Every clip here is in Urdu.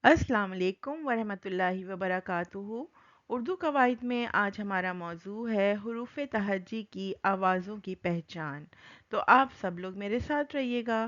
السلام علیکم ورحمۃ اللہ وبرکاتہ۔ اردو قواعد میں آج ہمارا موضوع ہے حروف تہجی کی آوازوں کی پہچان۔ تو آپ سب لوگ میرے ساتھ رہیے گا۔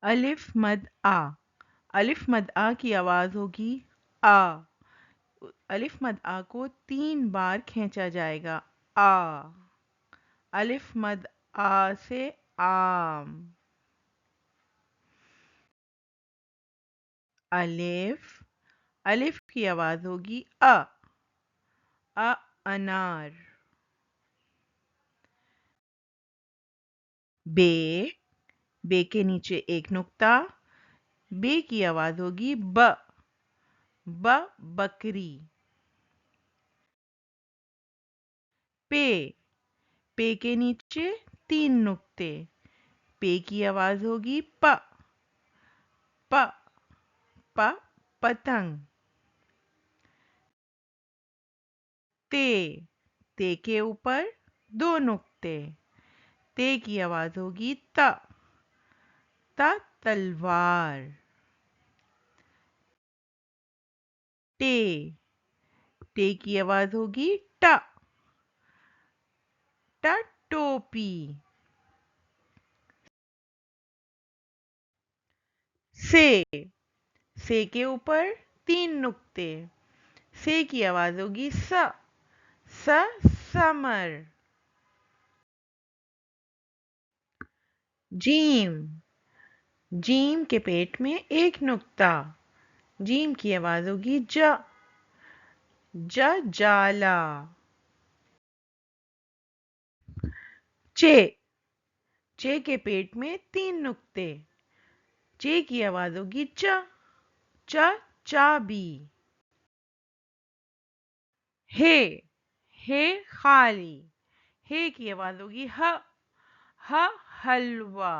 الف مد آ۔ الف مد آ کی آواز ہوگی آ۔ الف مد آ کو 3 بار کھینچا جائے گا آ۔ الف مد آ سے آم۔ الف الف کی آواز ہوگی ا۔ انار۔ بے بے کے نیچے ایک نقطہ، بے کی آواز ہوگی ب۔ بکری۔ پے پے کے نیچے 3 نقطے، پے کی آواز ہوگی پ۔ پتنگ۔ تے کے اوپر 2 نقطے، تے کی آواز ہوگی ت۔ تلوار۔ ٹے کی آواز ہوگی ٹ۔ ٹوپی۔ سے کے اوپر 3 نقطے، سے کی آواز ہوگی س۔ سمر۔ جیم کے پیٹ میں 1 نقطہ، جیم کی آواز ہوگی ج۔ جالا۔ چے کے پیٹ میں 3 نقطے، چے کی آواز ہوگی چ۔ چابی۔ ہے خالی، ہے کی آواز ہوگی ہ۔ حلوہ۔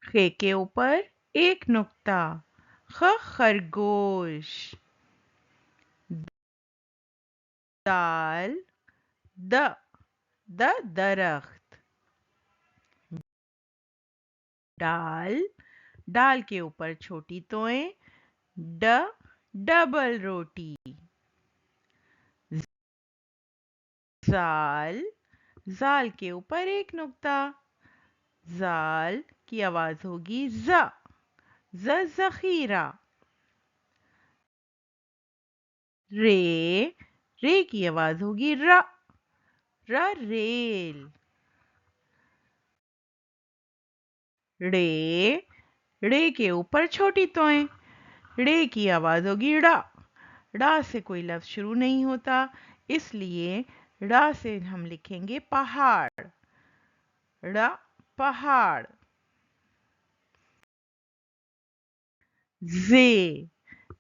خے کے اوپر 1 نقطہ، خرگوش۔ دال درخت۔ ڈال کے اوپر چھوٹی توئیں، ڈبل روٹی۔ زال کے اوپر 1 نقطہ، زال کی آواز ہوگی ز۔ ذخیرہ۔ رے کی آواز ہوگی ر۔ ریل۔ ڑے کے اوپر چھوٹی توئیں، ڑے کی آواز ہوگی ڑ۔ ڑ سے کوئی لفظ شروع نہیں ہوتا، اس لیے ڑ سے ہم لکھیں گے پہاڑ۔ پہاڑ۔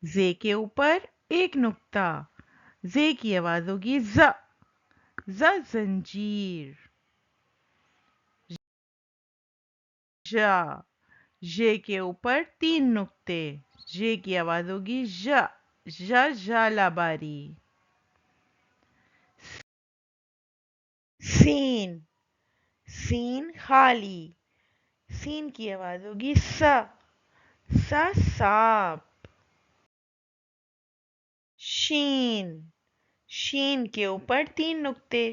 زے کے اوپر 1 نقطہ، زے کی آواز ہوگی ز۔ زنجیر۔ ژ کے اوپر 3 نقطے، ژ کی آواز ہوگی ژ۔ ژالہ باری۔ سین خالی، سین کی آواز ہوگی س۔ سانپ۔ شین کے اوپر 3 نقطے،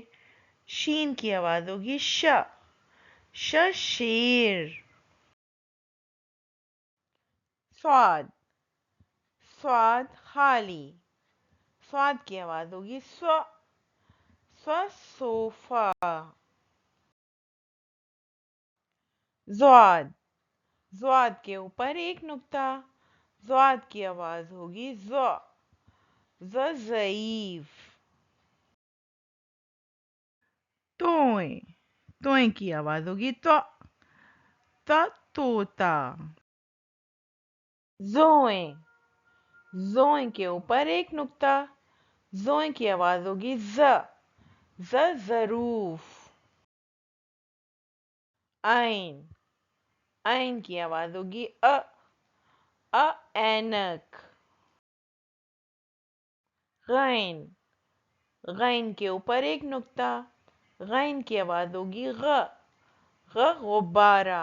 شین کی آواز ہوگی ش۔ شیر۔ صاد خالی، صاد کی آواز ہوگی سو۔ صوفہ۔ زواد کے اوپر 1 نقطہ، زواد کی آواز ہوگی ز۔ ضعیف۔ توئیں کی آواز ہوگی تو۔ طوطا۔ زوئیں کے اوپر 1 نقطہ، زوئیں کی آواز ہوگی ز۔ ظروف۔ عین کی آواز ہوگی اینک۔ غین کے اوپر 1 نقطہ، غین کی آواز ہوگی غ۔ غبارہ۔